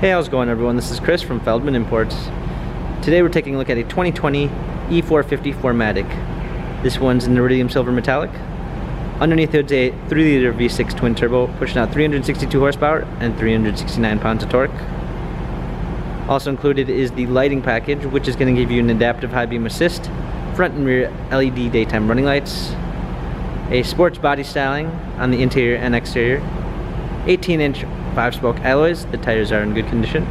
Hey, how's it going everyone? This is Chris from Feldmann Imports. Today we're taking a look at a 2020 E450 4MATIC. This one's in iridium silver metallic. Underneath it's a 3-liter V6 twin turbo pushing out 362 horsepower and 369 pounds of torque. Also included is the lighting package, which is going to give you an adaptive high beam assist, front and rear LED daytime running lights, a sports body styling on the interior and exterior, 18-inch 5-spoke alloys. The tires are in good condition.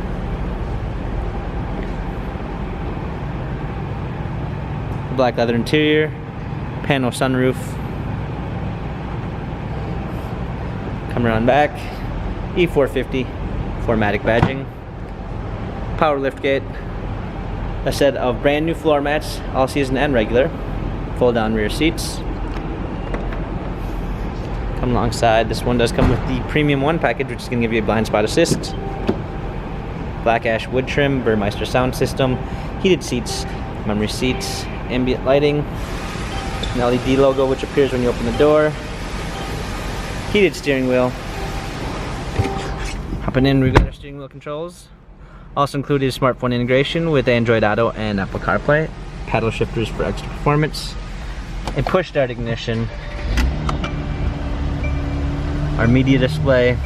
The black leather interior, panel sunroof. Come around back, E450 4MATIC badging, power liftgate, a set of brand new floor mats, all season and regular, fold down rear seats. Come alongside, this one does come with the Premium 1 package, which is going to give you a blind spot assist, black ash wood trim, Burmeister sound system, heated seats, memory seats, ambient lighting, an LED logo which appears when you open the door, heated steering wheel. Hopping in, we've got our steering wheel controls. Also included is smartphone integration with Android Auto and Apple CarPlay, paddle shifters for extra performance, a push start ignition, our media display.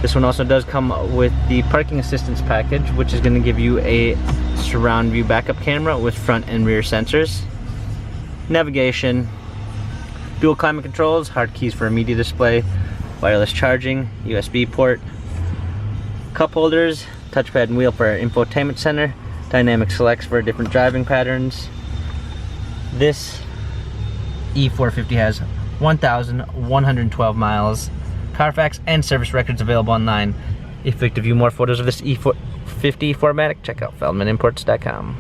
This one also does come with the parking assistance package, which is going to give you a surround view backup camera with front and rear sensors, navigation, dual climate controls, hard keys for a media display, wireless charging, USB port, cup holders, touchpad and wheel for our infotainment center, dynamic selects for different driving patterns. This E450 has 1,112 miles, Carfax and service records available online. If you'd like to view more photos of this E450 4MATIC, check out feldmanimports.com.